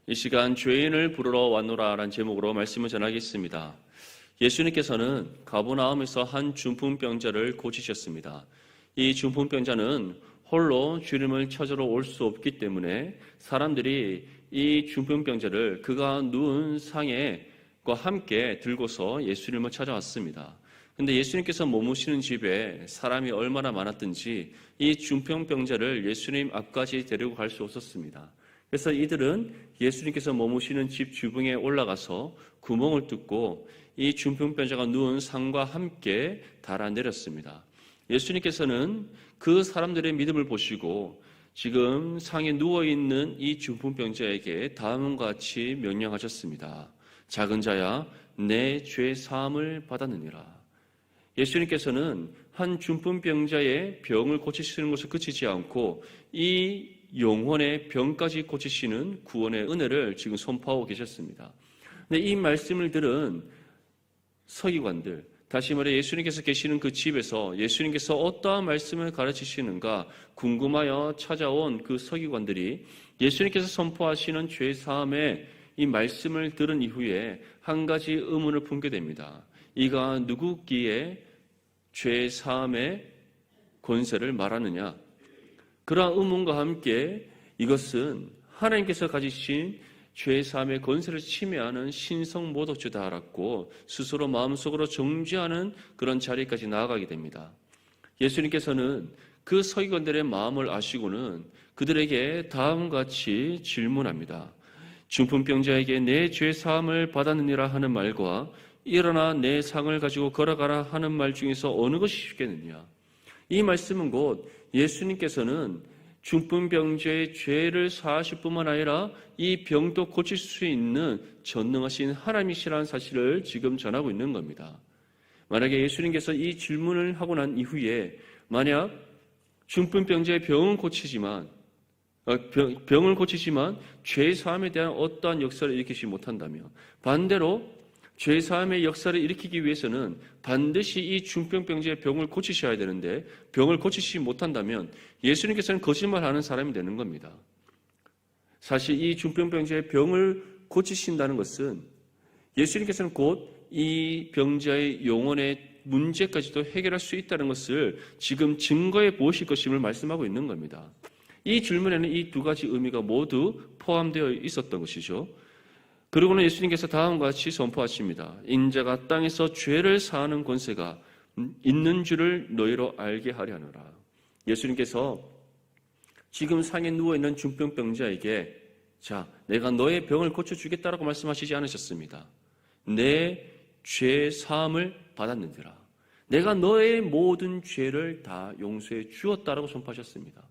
이 시간 죄인을 부르러 왔노라 라는 제목으로 말씀을 전하겠습니다. 예수님께서는 가버나움에서 한 중풍병자를 고치셨습니다. 이 중풍병자는 홀로 주님을 찾으러 올 수 없기 때문에 사람들이 이 중풍병자를 그가 누운 상에과 함께 들고서 예수님을 찾아왔습니다. 근데 예수님께서 머무시는 집에 사람이 얼마나 많았든지 이 중풍병자를 예수님 앞까지 데리고 갈 수 없었습니다. 그래서 이들은 예수님께서 머무시는 집 주방에 올라가서 구멍을 뚫고 이 중풍병자가 누운 상과 함께 달아내렸습니다. 예수님께서는 그 사람들의 믿음을 보시고 지금 상에 누워있는 이 중풍병자에게 다음과 같이 명령하셨습니다. 작은 자야, 내 죄 사함을 받았느니라. 예수님께서는 한 중풍병자의 병을 고치시는 것을 그치지 않고 이 영혼의 병까지 고치시는 구원의 은혜를 지금 선포하고 계셨습니다. 근데 이 말씀을 들은 서기관들, 다시 말해 예수님께서 계시는 그 집에서 예수님께서 어떠한 말씀을 가르치시는가 궁금하여 찾아온 그 서기관들이 예수님께서 선포하시는 죄 사함의 이 말씀을 들은 이후에 한 가지 의문을 품게 됩니다. 이가 누구기에 죄 사함의 권세를 말하느냐? 그러한 의문과 함께 이것은 하나님께서 가지신 죄 사함의 권세를 침해하는 신성 모독죄다 알았고 스스로 마음속으로 정죄하는 그런 자리까지 나아가게 됩니다. 예수님께서는 그 서기관들의 마음을 아시고는 그들에게 다음과 같이 질문합니다. 중풍병자에게 내 죄 사함을 받았느니라 하는 말과 일어나 내 상을 가지고 걸어가라 하는 말 중에서 어느 것이 쉽겠느냐? 이 말씀은 곧 예수님께서는 중풍병자의 죄를 사하실 뿐만 아니라 이 병도 고칠 수 있는 전능하신 하나님이시라는 사실을 지금 전하고 있는 겁니다. 만약에 예수님께서 이 질문을 하고 난 이후에 만약 중풍병자의 병을 고치지만 죄 사함에 대한 어떠한 역사를 일으키지 못한다면 반대로 죄 사함의 역사를 일으키기 위해서는 반드시 이 중풍병자의 병을 고치셔야 되는데 병을 고치지 못한다면 예수님께서는 거짓말하는 사람이 되는 겁니다. 사실 이 중풍병자의 병을 고치신다는 것은 예수님께서는 곧 이 병자의 영혼의 문제까지도 해결할 수 있다는 것을 지금 증거해 보실 것임을 말씀하고 있는 겁니다. 이 질문에는 이 두 가지 의미가 모두 포함되어 있었던 것이죠. 그리고는 예수님께서 다음과 같이 선포하십니다. 인자가 땅에서 죄를 사하는 권세가 있는 줄을 너희로 알게 하려 하노라. 예수님께서 지금 상에 누워있는 중풍병자에게 자, 내가 너의 병을 고쳐주겠다라고 말씀하시지 않으셨습니다. 내 죄 사함을 받았느니라. 내가 너의 모든 죄를 다 용서해 주었다라고 선포하셨습니다.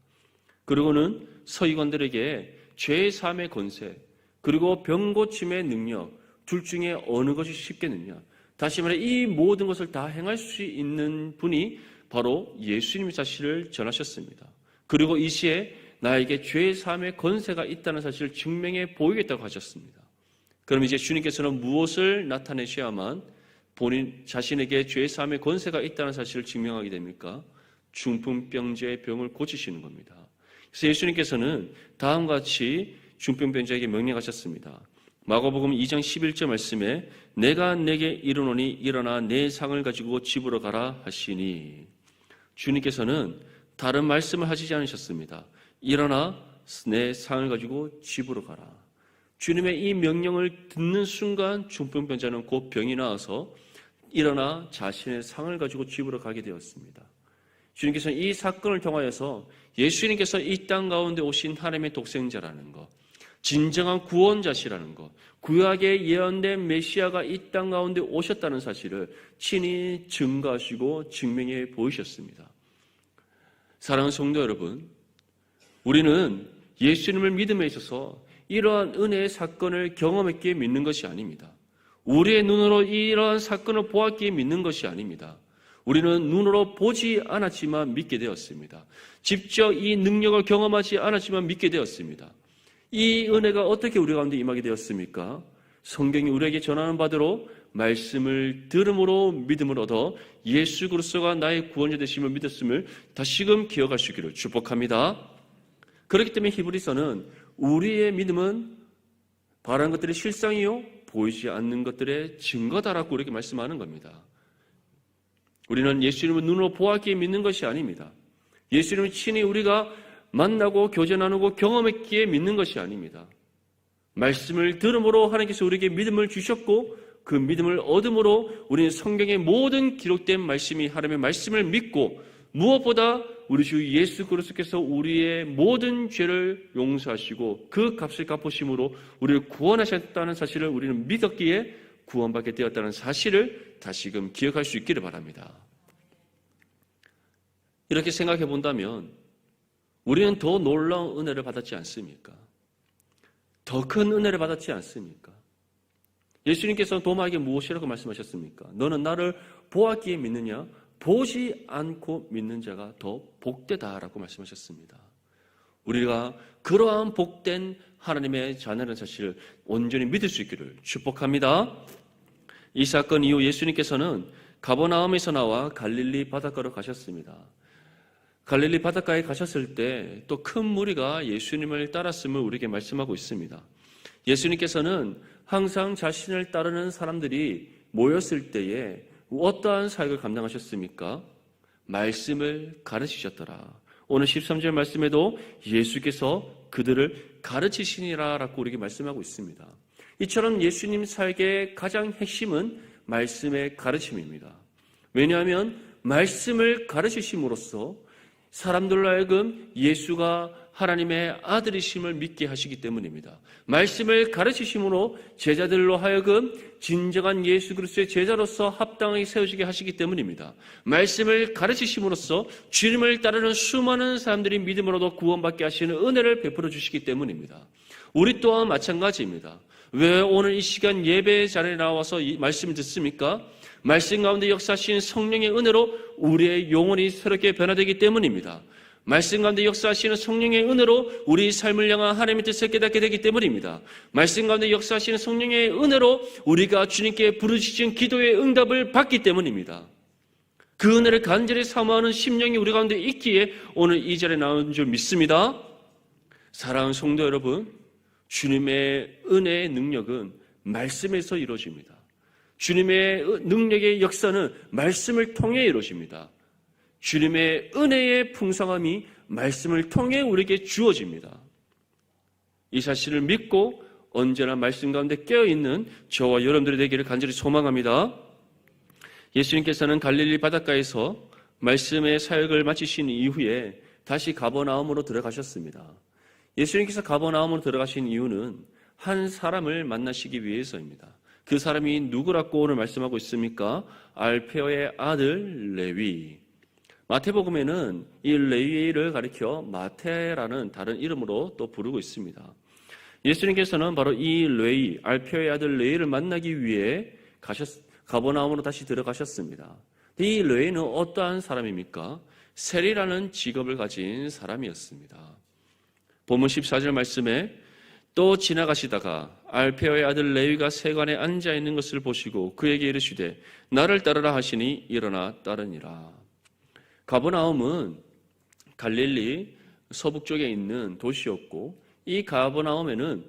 그리고는 서기관들에게 죄 사함의 권세 그리고 병고침의 능력 둘 중에 어느 것이 쉽겠느냐. 다시 말해 이 모든 것을 다 행할 수 있는 분이 바로 예수님 자신을 전하셨습니다. 그리고 이 시에 나에게 죄 사함의 권세가 있다는 사실을 증명해 보이겠다고 하셨습니다. 그럼 이제 주님께서는 무엇을 나타내셔야만 본인 자신에게 죄 사함의 권세가 있다는 사실을 증명하게 됩니까? 중풍병자의 병을 고치시는 겁니다. 그래서 예수님께서는 다음과 같이 중풍병자에게 명령하셨습니다. 마가복음 2장 11절 말씀에 내가 내게 이르노니 일어나 내 상을 가지고 집으로 가라 하시니 주님께서는 다른 말씀을 하시지 않으셨습니다. 일어나 내 상을 가지고 집으로 가라. 주님의 이 명령을 듣는 순간 중풍병자는 곧 병이 나아서 일어나 자신의 상을 가지고 집으로 가게 되었습니다. 주님께서는 이 사건을 통하여서 예수님께서 이 땅 가운데 오신 하나님의 독생자라는 것, 진정한 구원자시라는 것, 구약에 예언된 메시아가 이 땅 가운데 오셨다는 사실을 친히 증거하시고 증명해 보이셨습니다. 사랑하는 성도 여러분, 우리는 예수님을 믿음에 있어서 이러한 은혜의 사건을 경험했기에 믿는 것이 아닙니다. 우리의 눈으로 이러한 사건을 보았기에 믿는 것이 아닙니다. 우리는 눈으로 보지 않았지만 믿게 되었습니다. 직접 이 능력을 경험하지 않았지만 믿게 되었습니다. 이 은혜가 어떻게 우리 가운데 임하게 되었습니까? 성경이 우리에게 전하는 바대로 말씀을 들음으로 믿음을 얻어 예수 그리스도가 나의 구원자 되심을 믿었음을 다시금 기억하시기를 축복합니다. 그렇기 때문에 히브리서는 우리의 믿음은 바라는 것들이 실상이요 보이지 않는 것들의 증거다라고 이렇게 말씀하는 겁니다. 우리는 예수님을 눈으로 보았기에 믿는 것이 아닙니다. 예수님을 친히 우리가 만나고 교제 나누고 경험했기에 믿는 것이 아닙니다. 말씀을 들음으로 하나님께서 우리에게 믿음을 주셨고 그 믿음을 얻음으로 우리는 성경의 모든 기록된 말씀이 하나님의 말씀을 믿고 무엇보다 우리 주 예수 그리스도께서 우리의 모든 죄를 용서하시고 그 값을 갚으심으로 우리를 구원하셨다는 사실을 우리는 믿었기에 구원받게 되었다는 사실을 다시금 기억할 수 있기를 바랍니다. 이렇게 생각해 본다면 우리는 더 놀라운 은혜를 받았지 않습니까? 더 큰 은혜를 받았지 않습니까? 예수님께서는 도마에게 무엇이라고 말씀하셨습니까? 너는 나를 보았기에 믿느냐? 보지 않고 믿는 자가 더 복되다라고 말씀하셨습니다. 우리가 그러한 복된 하나님의 자녀라는 사실을 온전히 믿을 수 있기를 축복합니다. 이 사건 이후 예수님께서는 가버나움에서 나와 갈릴리 바닷가로 가셨습니다. 갈릴리 바닷가에 가셨을 때 또 큰 무리가 예수님을 따랐음을 우리에게 말씀하고 있습니다. 예수님께서는 항상 자신을 따르는 사람들이 모였을 때에 어떠한 사역을 감당하셨습니까? 말씀을 가르치셨더라. 오늘 13절 말씀에도 예수께서 그들을 가르치시니라라고 우리에게 말씀하고 있습니다. 이처럼 예수님 사역의 가장 핵심은 말씀의 가르침입니다. 왜냐하면 말씀을 가르치심으로써 사람들로 하여금 예수가 하나님의 아들이심을 믿게 하시기 때문입니다. 말씀을 가르치심으로 제자들로 하여금 진정한 예수 그리스도의 제자로서 합당하게 세워지게 하시기 때문입니다. 말씀을 가르치심으로써 주님을 따르는 수많은 사람들이 믿음으로도 구원받게 하시는 은혜를 베풀어 주시기 때문입니다. 우리 또한 마찬가지입니다. 왜 오늘 이 시간 예배 자리에 나와서 이 말씀을 듣습니까? 말씀 가운데 역사하신 성령의 은혜로 우리의 영혼이 새롭게 변화되기 때문입니다. 말씀 가운데 역사하시는 성령의 은혜로 우리 삶을 향한 하나님의 뜻을 깨닫게 되기 때문입니다. 말씀 가운데 역사하시는 성령의 은혜로 우리가 주님께 부르짖은 기도의 응답을 받기 때문입니다. 그 은혜를 간절히 사모하는 심령이 우리 가운데 있기에 오늘 이 자리에 나온 줄 믿습니다. 사랑하는 성도 여러분, 주님의 은혜의 능력은 말씀에서 이루어집니다. 주님의 능력의 역사는 말씀을 통해 이루어집니다. 주님의 은혜의 풍성함이 말씀을 통해 우리에게 주어집니다. 이 사실을 믿고 언제나 말씀 가운데 깨어있는 저와 여러분들이 되기를 간절히 소망합니다. 예수님께서는 갈릴리 바닷가에서 말씀의 사역을 마치신 이후에 다시 가버나움으로 들어가셨습니다. 예수님께서 가버나움으로 들어가신 이유는 한 사람을 만나시기 위해서입니다. 그 사람이 누구라고 오늘 말씀하고 있습니까? 알페오의 아들 레위. 마태복음에는 이 레위를 가리켜 마태라는 다른 이름으로 또 부르고 있습니다. 예수님께서는 바로 이 레위, 알페오의 아들 레위를 만나기 위해 가버나움으로 다시 들어가셨습니다. 이 레위는 어떠한 사람입니까? 세리라는 직업을 가진 사람이었습니다. 본문 14절 말씀에 또 지나가시다가 알페오의 아들 레위가 세관에 앉아있는 것을 보시고 그에게 이르시되 나를 따르라 하시니 일어나 따르니라. 가버나움은 갈릴리 서북쪽에 있는 도시였고 이 가버나움에는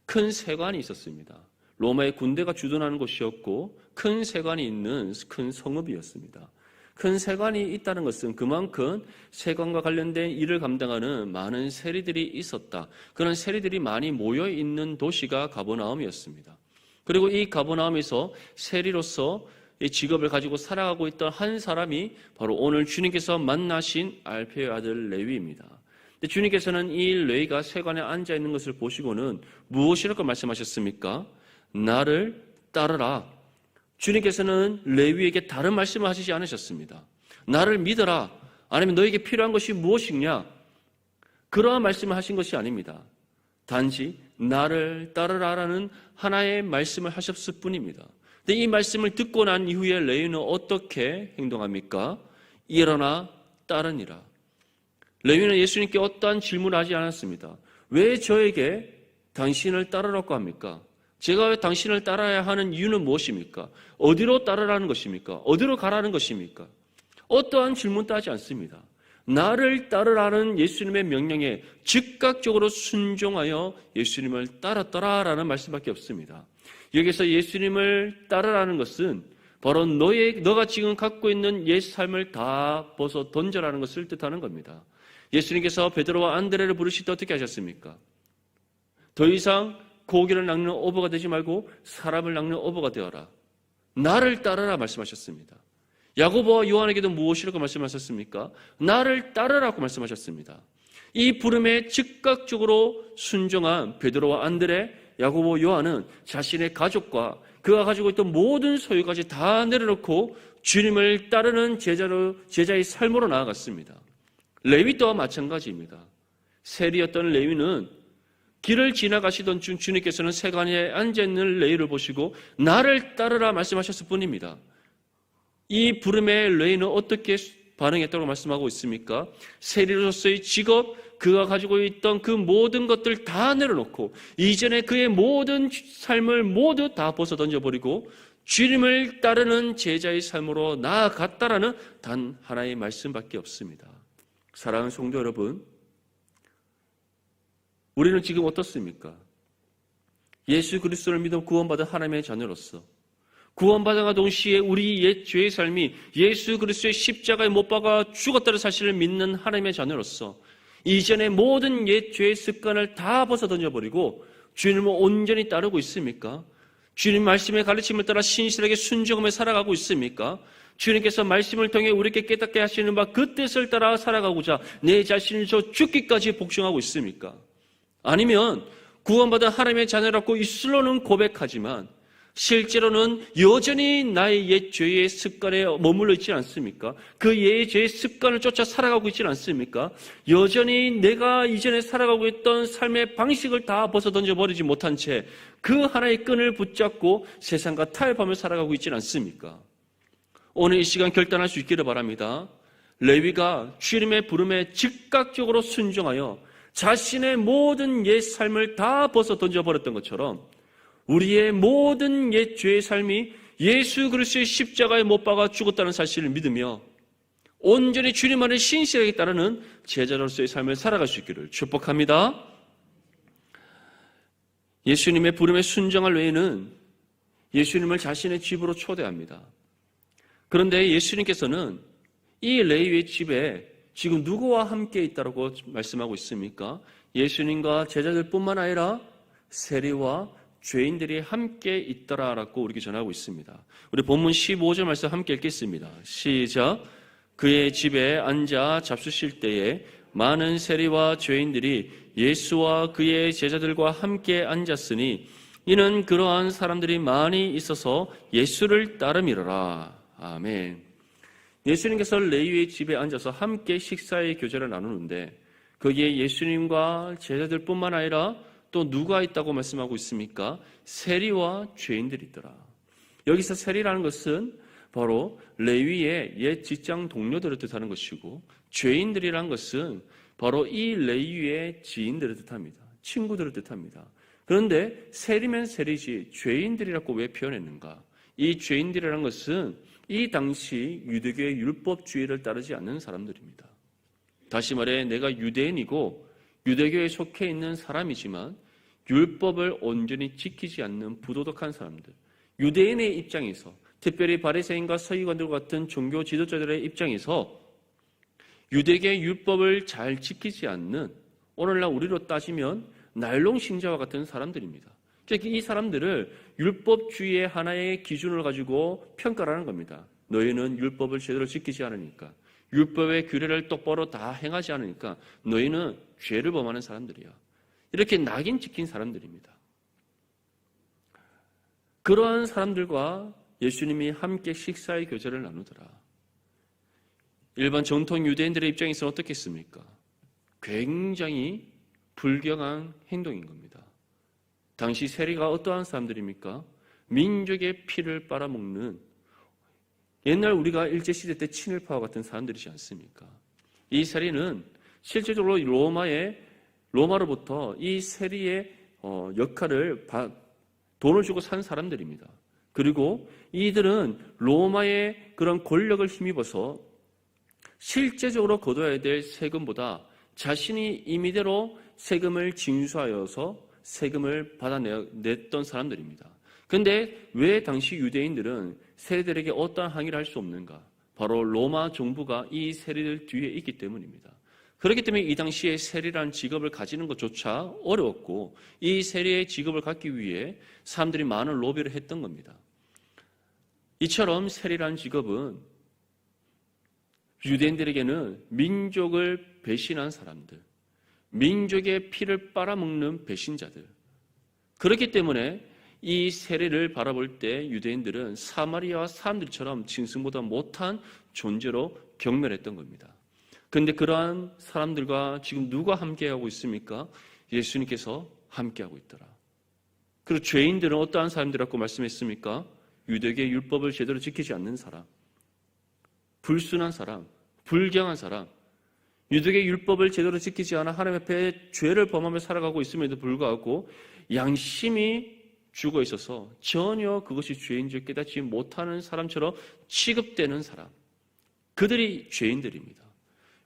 큰 세관이 있었습니다. 로마의 군대가 주둔하는 곳이었고 큰 세관이 있는 큰 성읍이었습니다. 큰 세관이 있다는 것은 그만큼 세관과 관련된 일을 감당하는 많은 세리들이 있었다. 그런 세리들이 많이 모여있는 도시가 가버나움이었습니다. 그리고 이 가버나움에서 세리로서 이 직업을 가지고 살아가고 있던 한 사람이 바로 오늘 주님께서 만나신 알페오의 아들 레위입니다. 근데 주님께서는 이 레위가 세관에 앉아있는 것을 보시고는 무엇이라고 말씀하셨습니까? 나를 따르라. 주님께서는 레위에게 다른 말씀을 하시지 않으셨습니다. 나를 믿어라. 아니면 너에게 필요한 것이 무엇이냐? 그러한 말씀을 하신 것이 아닙니다. 단지 나를 따르라라는 하나의 말씀을 하셨을 뿐입니다. 근데 이 말씀을 듣고 난 이후에 레위는 어떻게 행동합니까? 일어나 따르니라. 레위는 예수님께 어떠한 질문을 하지 않았습니다. 왜 저에게 당신을 따르라고 합니까? 제가 왜 당신을 따라야 하는 이유는 무엇입니까? 어디로 따르라는 것입니까? 어디로 가라는 것입니까? 어떠한 질문도 하지 않습니다. 나를 따르라는 예수님의 명령에 즉각적으로 순종하여 예수님을 따랐더라라는 말씀밖에 없습니다. 여기서 예수님을 따르라는 것은 바로 너가 지금 갖고 있는 옛 삶을 다 벗어 던져라는 것을 뜻하는 겁니다. 예수님께서 베드로와 안드레를 부르실 때 어떻게 하셨습니까? 더 이상 고기를 낚는 어부가 되지 말고 사람을 낚는 어부가 되어라. 나를 따르라 말씀하셨습니다. 야고보와 요한에게도 무엇이라고 말씀하셨습니까? 나를 따르라고 말씀하셨습니다. 이 부름에 즉각적으로 순종한 베드로와 안드레, 야고보, 요한은 자신의 가족과 그가 가지고 있던 모든 소유까지 다 내려놓고 주님을 따르는 제자의 삶으로 나아갔습니다. 레위 또한 마찬가지입니다. 세리였던 레위는 길을 지나가시던 중 주님께서는 세간에 앉아있는 레위를 보시고 나를 따르라 말씀하셨을 뿐입니다. 이 부름에 레위는 어떻게 반응했다고 말씀하고 있습니까? 세리로서의 직업, 그가 가지고 있던 그 모든 것들 다 내려놓고 이전에 그의 모든 삶을 모두 다 벗어 던져버리고 주님을 따르는 제자의 삶으로 나아갔다라는 단 하나의 말씀밖에 없습니다. 사랑하는 성도 여러분, 우리는 지금 어떻습니까? 예수 그리스도를 믿어 구원받은 하나님의 자녀로서 구원받아가 동시에 우리 옛 죄의 삶이 예수 그리스도의 십자가에 못 박아 죽었다는 사실을 믿는 하나님의 자녀로서 이전의 모든 옛 죄의 습관을 다 벗어 던져버리고 주님을 온전히 따르고 있습니까? 주님 말씀의 가르침을 따라 신실하게 순종하며 살아가고 있습니까? 주님께서 말씀을 통해 우리에게 깨닫게 하시는 바 그 뜻을 따라 살아가고자 내 자신을 저 죽기까지 복종하고 있습니까? 아니면 구원받은 하나님의 자녀라고 입술로는 고백하지만 실제로는 여전히 나의 옛 죄의 습관에 머물러 있지 않습니까? 그 옛 죄의 습관을 쫓아 살아가고 있지 않습니까? 여전히 내가 이전에 살아가고 있던 삶의 방식을 다 벗어 던져버리지 못한 채 그 하나의 끈을 붙잡고 세상과 타협하며 살아가고 있지 않습니까? 오늘 이 시간 결단할 수 있기를 바랍니다. 레위가 주님의 부름에 즉각적으로 순종하여 자신의 모든 옛 삶을 다 벗어 던져버렸던 것처럼 우리의 모든 옛 죄의 삶이 예수 그리스도의 십자가에 못 박아 죽었다는 사실을 믿으며 온전히 주님만을 신실하게 따르는 제자로서의 삶을 살아갈 수 있기를 축복합니다. 예수님의 부름에 순종할 외에는 예수님을 자신의 집으로 초대합니다. 그런데 예수님께서는 이 레위의 집에 지금 누구와 함께 있다고 말씀하고 있습니까? 예수님과 제자들뿐만 아니라 세리와 죄인들이 함께 있더라라고 우리에게 전하고 있습니다. 우리 본문 15절 말씀 함께 읽겠습니다. 시작. 그의 집에 앉아 잡수실 때에 많은 세리와 죄인들이 예수와 그의 제자들과 함께 앉았으니 이는 그러한 사람들이 많이 있어서 예수를 따름이로라. 아멘. 예수님께서 레위의 집에 앉아서 함께 식사의 교제를 나누는데 거기에 예수님과 제자들뿐만 아니라 또 누가 있다고 말씀하고 있습니까? 세리와 죄인들이 있더라. 여기서 세리라는 것은 바로 레위의 옛 직장 동료들을 뜻하는 것이고 죄인들이라는 것은 바로 이 레위의 지인들을 뜻합니다. 친구들을 뜻합니다. 그런데 세리면 세리지 죄인들이라고 왜 표현했는가? 이 죄인들이라는 것은 이 당시 유대교의 율법주의를 따르지 않는 사람들입니다. 다시 말해 내가 유대인이고 유대교에 속해 있는 사람이지만 율법을 온전히 지키지 않는 부도덕한 사람들, 유대인의 입장에서 특별히 바리새인과 서기관들 같은 종교 지도자들의 입장에서 유대교의 율법을 잘 지키지 않는 오늘날 우리로 따지면 날롱 신자와 같은 사람들입니다. 이 사람들을 율법주의의 하나의 기준을 가지고 평가를 하는 겁니다. 너희는 율법을 제대로 지키지 않으니까, 율법의 규례를 똑바로 다 행하지 않으니까 너희는 죄를 범하는 사람들이야. 이렇게 낙인 찍힌 사람들입니다. 그러한 사람들과 예수님이 함께 식사의 교제를 나누더라. 일반 정통 유대인들의 입장에서는 어떻겠습니까? 굉장히 불경한 행동인 겁니다. 당시 세리가 어떠한 사람들입니까? 민족의 피를 빨아먹는 옛날 우리가 일제시대 때 친일파와 같은 사람들이지 않습니까? 이 세리는 실제적으로 로마로부터 이 세리의 역할을 돈을 주고 산 사람들입니다. 그리고 이들은 로마의 그런 권력을 힘입어서 실제적으로 거둬야 될 세금보다 자신이 임의대로 세금을 징수하여서 세금을 받아냈던 사람들입니다. 그런데 왜 당시 유대인들은 세리들에게 어떠한 항의를 할 수 없는가? 바로 로마 정부가 이 세리들 뒤에 있기 때문입니다. 그렇기 때문에 이 당시에 세리라는 직업을 가지는 것조차 어려웠고 이 세리의 직업을 갖기 위해 사람들이 많은 로비를 했던 겁니다. 이처럼 세리라는 직업은 유대인들에게는 민족을 배신한 사람들, 민족의 피를 빨아먹는 배신자들. 그렇기 때문에 이 세리를 바라볼 때 유대인들은 사마리아 사람들처럼 짐승보다 못한 존재로 경멸했던 겁니다. 그런데 그러한 사람들과 지금 누가 함께하고 있습니까? 예수님께서 함께하고 있더라. 그리고 죄인들은 어떠한 사람들이라고 말씀했습니까? 유대계의 율법을 제대로 지키지 않는 사람, 불순한 사람, 불경한 사람, 유대계의 율법을 제대로 지키지 않아 하나님 앞에 죄를 범하며 살아가고 있음에도 불구하고 양심이 죽어 있어서 전혀 그것이 죄인 줄 깨닫지 못하는 사람처럼 취급되는 사람, 그들이 죄인들입니다.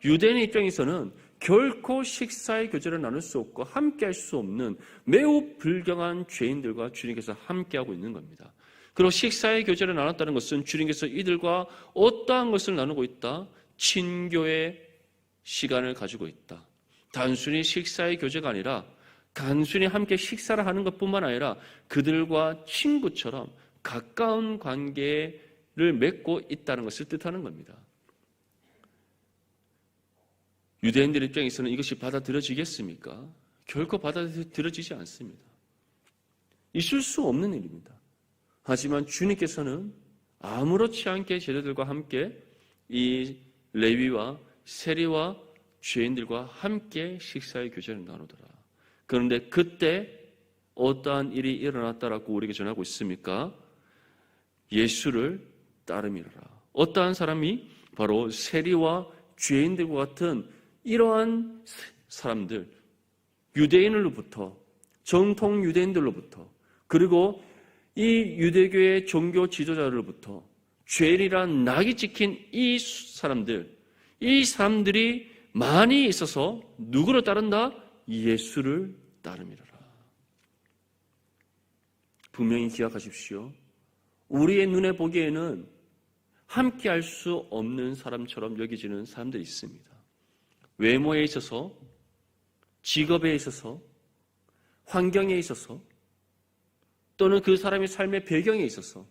유대인의 입장에서는 결코 식사의 교제를 나눌 수 없고 함께할 수 없는 매우 불경한 죄인들과 주님께서 함께하고 있는 겁니다. 그리고 식사의 교제를 나눴다는 것은 주님께서 이들과 어떠한 것을 나누고 있다? 친교의 시간을 가지고 있다. 단순히 식사의 교제가 아니라 단순히 함께 식사를 하는 것뿐만 아니라 그들과 친구처럼 가까운 관계를 맺고 있다는 것을 뜻하는 겁니다. 유대인들 입장에서는 이것이 받아들여지겠습니까? 결코 받아들여지지 않습니다. 있을 수 없는 일입니다. 하지만 주님께서는 아무렇지 않게 제자들과 함께 이 레위와 세리와 죄인들과 함께 식사의 교제를 나누더라. 그런데 그때 어떠한 일이 일어났다라고 우리에게 전하고 있습니까? 예수를 따름이라. 어떠한 사람이? 바로 세리와 죄인들과 같은 이러한 사람들, 유대인으로부터, 정통 유대인들로부터, 그리고 이 유대교의 종교 지도자로부터 죄인이란 낙이 찍힌 이 사람들이 많이 있어서 누구를 따른다? 예수를 따름이라. 분명히 기억하십시오. 우리의 눈에 보기에는 함께할 수 없는 사람처럼 여겨지는 사람들이 있습니다. 외모에 있어서, 직업에 있어서, 환경에 있어서, 또는 그 사람의 삶의 배경에 있어서,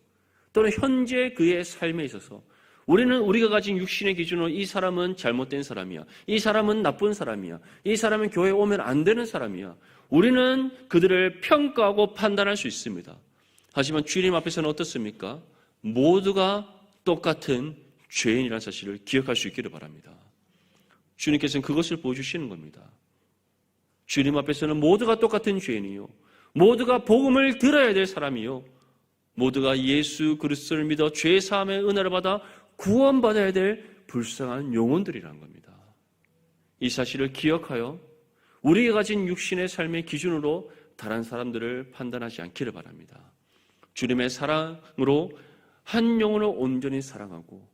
또는 현재 그의 삶에 있어서 우리는 우리가 가진 육신의 기준으로 이 사람은 잘못된 사람이야, 이 사람은 나쁜 사람이야, 이 사람은 교회에 오면 안 되는 사람이야. 우리는 그들을 평가하고 판단할 수 있습니다. 하지만 주님 앞에서는 어떻습니까? 모두가 똑같은 죄인이라는 사실을 기억할 수 있기를 바랍니다. 주님께서는 그것을 보여주시는 겁니다. 주님 앞에서는 모두가 똑같은 죄인이요, 모두가 복음을 들어야 될 사람이요, 모두가 예수 그리스도를 믿어 죄 사함의 은혜를 받아 구원받아야 될 불쌍한 영혼들이라는 겁니다. 이 사실을 기억하여 우리가 가진 육신의 삶의 기준으로 다른 사람들을 판단하지 않기를 바랍니다. 주님의 사랑으로 한 영혼을 온전히 사랑하고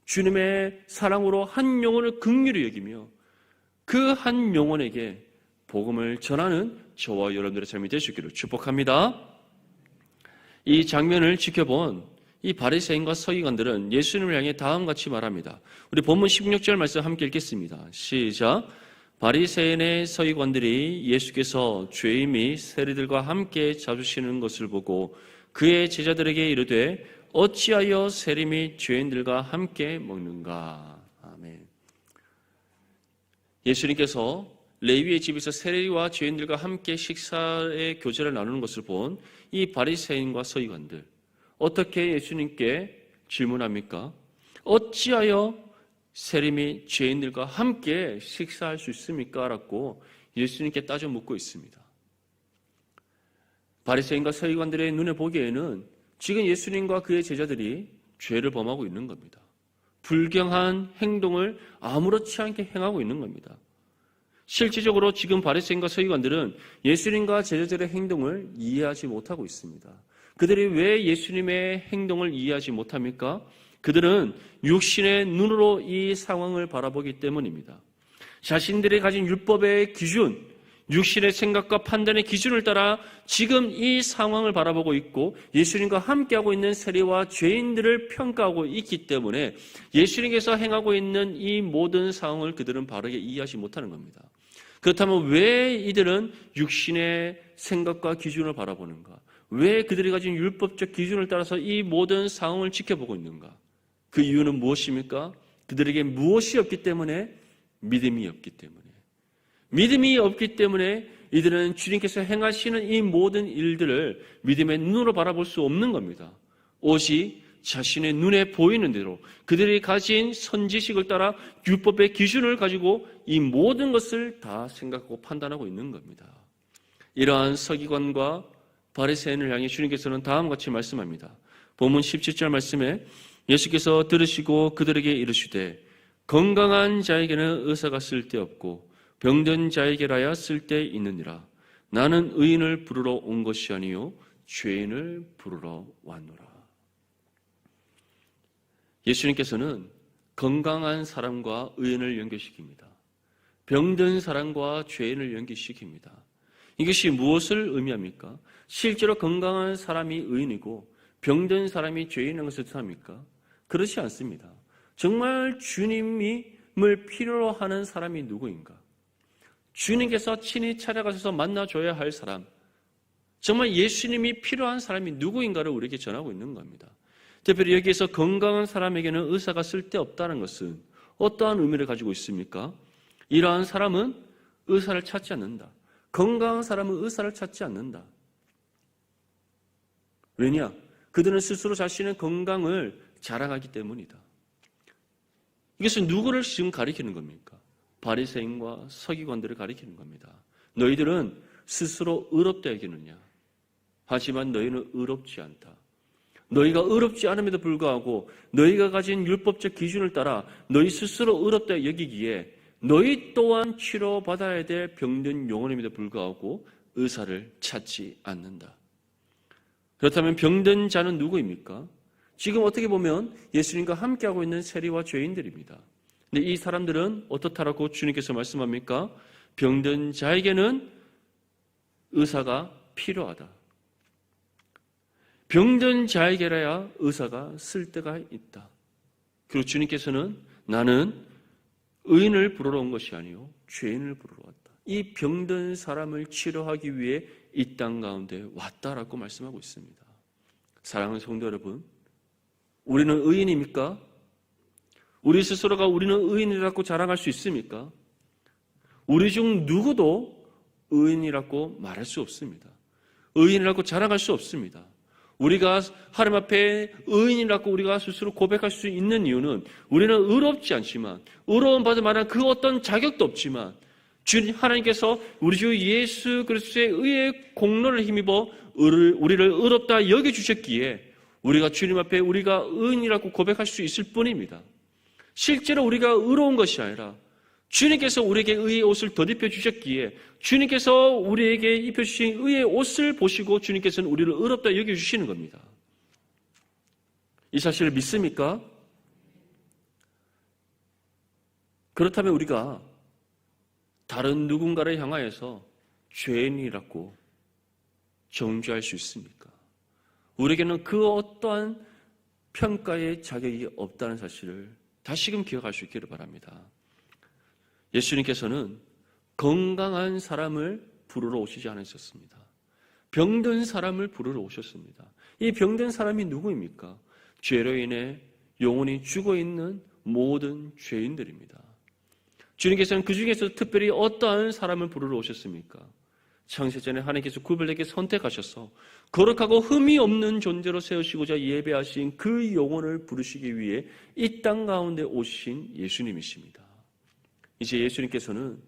주님의 사랑으로 한 영혼을 긍휼히 여기며 그 한 영혼에게 복음을 전하는 저와 여러분들의 삶이 될 수 있기를 축복합니다. 이 장면을 지켜본 이 바리새인과 서기관들은 예수님을 향해 다음같이 말합니다. 우리 본문 16절 말씀 함께 읽겠습니다. 시작. 바리새인의 서기관들이 예수께서 죄인 및 세리들과 함께 잡수시는 것을 보고 그의 제자들에게 이르되 어찌하여 세리 및 죄인들과 함께 먹는가? 아멘. 예수님께서 레위의 집에서 세리와 죄인들과 함께 식사의 교제를 나누는 것을 본 이 바리새인과 서기관들, 어떻게 예수님께 질문합니까? 어찌하여 세리 및 죄인들과 함께 식사할 수 있습니까? 라고 예수님께 따져 묻고 있습니다. 바리새인과 서기관들의 눈에 보기에는 지금 예수님과 그의 제자들이 죄를 범하고 있는 겁니다. 불경한 행동을 아무렇지 않게 행하고 있는 겁니다. 실질적으로 지금 바리새인과 서기관들은 예수님과 제자들의 행동을 이해하지 못하고 있습니다. 그들이 왜 예수님의 행동을 이해하지 못합니까? 그들은 육신의 눈으로 이 상황을 바라보기 때문입니다. 자신들이 가진 율법의 기준, 육신의 생각과 판단의 기준을 따라 지금 이 상황을 바라보고 있고 예수님과 함께하고 있는 세리와 죄인들을 평가하고 있기 때문에 예수님께서 행하고 있는 이 모든 상황을 그들은 바르게 이해하지 못하는 겁니다. 그렇다면 왜 이들은 육신의 생각과 기준을 바라보는가? 왜 그들이 가진 율법적 기준을 따라서 이 모든 상황을 지켜보고 있는가? 그 이유는 무엇입니까? 그들에게 무엇이 없기 때문에? 믿음이 없기 때문에. 믿음이 없기 때문에 이들은 주님께서 행하시는 이 모든 일들을 믿음의 눈으로 바라볼 수 없는 겁니다. 오직 자신의 눈에 보이는 대로 그들이 가진 선지식을 따라 율법의 기준을 가지고 이 모든 것을 다 생각하고 판단하고 있는 겁니다. 이러한 서기관과 바리새인을 향해 주님께서는 다음과 같이 말씀합니다. 본문 17절 말씀에 예수께서 들으시고 그들에게 이르시되 건강한 자에게는 의사가 쓸데없고 병든 자에게라야 쓸데있느니라. 나는 의인을 부르러 온 것이 아니요 죄인을 부르러 왔노라. 예수님께서는 건강한 사람과 의인을 연결시킵니다. 병든 사람과 죄인을 연결시킵니다. 이것이 무엇을 의미합니까? 실제로 건강한 사람이 의인이고 병든 사람이 죄인인 것을 뜻합니까? 그렇지 않습니다. 정말 주님을 필요로 하는 사람이 누구인가? 주님께서 친히 찾아가셔서 만나줘야 할 사람, 정말 예수님이 필요한 사람이 누구인가를 우리에게 전하고 있는 겁니다. 특별히 여기에서 건강한 사람에게는 의사가 쓸데없다는 것은 어떠한 의미를 가지고 있습니까? 이러한 사람은 의사를 찾지 않는다. 건강한 사람은 의사를 찾지 않는다. 왜냐? 그들은 스스로 자신의 건강을 자랑하기 때문이다. 이것은 누구를 지금 가리키는 겁니까? 바리새인과 서기관들을 가리키는 겁니다. 너희들은 스스로 의롭다 여기느냐? 하지만 너희는 의롭지 않다. 너희가 의롭지 않음에도 불구하고 너희가 가진 율법적 기준을 따라 너희 스스로 의롭다 여기기에 너희 또한 치료받아야 될 병든 영혼임에도 불구하고 의사를 찾지 않는다. 그렇다면 병든 자는 누구입니까? 지금 어떻게 보면 예수님과 함께하고 있는 세리와 죄인들입니다. 근데 이 사람들은 어떻다라고 주님께서 말씀합니까? 병든 자에게는 의사가 필요하다. 병든 자에게라야 의사가 쓸데가 있다. 그리고 주님께서는 나는 의인을 부르러 온 것이 아니요 죄인을 부르러 왔다. 이 병든 사람을 치료하기 위해 이 땅 가운데 왔다라고 말씀하고 있습니다. 사랑하는 성도 여러분, 우리는 의인입니까? 우리 스스로가 우리는 의인이라고 자랑할 수 있습니까? 우리 중 누구도 의인이라고 말할 수 없습니다. 의인이라고 자랑할 수 없습니다. 우리가 하나님 앞에 의인이라고 우리가 스스로 고백할 수 있는 이유는 우리는 의롭지 않지만 의로움 받을 만한 그 어떤 자격도 없지만 주님 하나님께서 우리 주 예수 그리스도의 의의 공로를 힘입어 우리를 의롭다 여겨주셨기에 우리가 주님 앞에 우리가 의인이라고 고백할 수 있을 뿐입니다. 실제로 우리가 의로운 것이 아니라 주님께서 우리에게 의의 옷을 덧입혀 주셨기에 주님께서 우리에게 입혀주신 의의 옷을 보시고 주님께서는 우리를 의롭다 여겨주시는 겁니다. 이 사실을 믿습니까? 그렇다면 우리가 다른 누군가를 향하여서 죄인이라고 정죄할 수 있습니까? 우리에게는 그 어떠한 평가의 자격이 없다는 사실을 다시금 기억할 수 있기를 바랍니다. 예수님께서는 건강한 사람을 부르러 오시지 않으셨습니다. 병든 사람을 부르러 오셨습니다. 이 병든 사람이 누구입니까? 죄로 인해 영혼이 죽어있는 모든 죄인들입니다. 주님께서는 그 중에서 특별히 어떠한 사람을 부르러 오셨습니까? 창세전에 하나님께서 구별되게 선택하셔서 거룩하고 흠이 없는 존재로 세우시고자 예배하신 그 영혼을 부르시기 위해 이 땅 가운데 오신 예수님이십니다. 이제 예수님께서는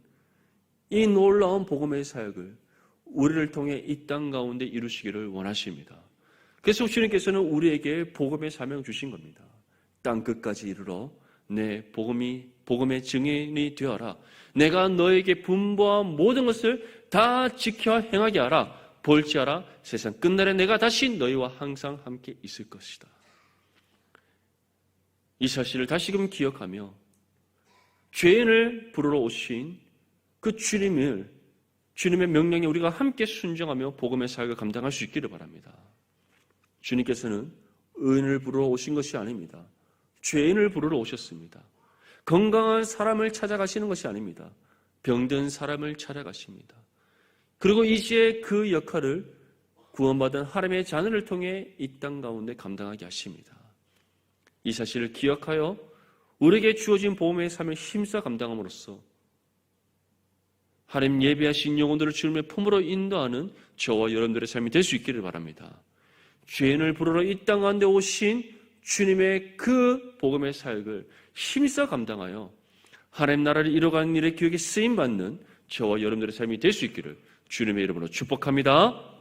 이 놀라운 복음의 사역을 우리를 통해 이 땅 가운데 이루시기를 원하십니다. 그래서 주님께서는 우리에게 복음의 사명 주신 겁니다. 땅 끝까지 이르러 내 복음의 증인이 되어라. 내가 너에게 분부한 모든 것을 다 지켜 행하게 하라. 볼지어라 세상 끝날에 내가 다시 너희와 항상 함께 있을 것이다. 이 사실을 다시금 기억하며 죄인을 부르러 오신 그 주님의 명령에 우리가 함께 순종하며 복음의 사역을 감당할 수 있기를 바랍니다. 주님께서는 의인을 부르러 오신 것이 아닙니다. 죄인을 부르러 오셨습니다. 건강한 사람을 찾아가시는 것이 아닙니다. 병든 사람을 찾아가십니다. 그리고 이제 그 역할을 구원받은 하나님의 자녀를 통해 이 땅 가운데 감당하게 하십니다. 이 사실을 기억하여 우리에게 주어진 복음의 삶을 힘써 감당함으로써 하나님 예배하신 영혼들을 주님의 품으로 인도하는 저와 여러분들의 삶이 될 수 있기를 바랍니다. 죄인을 부르러 이 땅 가운데 오신 주님의 그 복음의 사역을 힘써 감당하여 하나님 나라를 이뤄가는 일에 기억에 쓰임받는 저와 여러분들의 삶이 될 수 있기를 주님의 이름으로 축복합니다.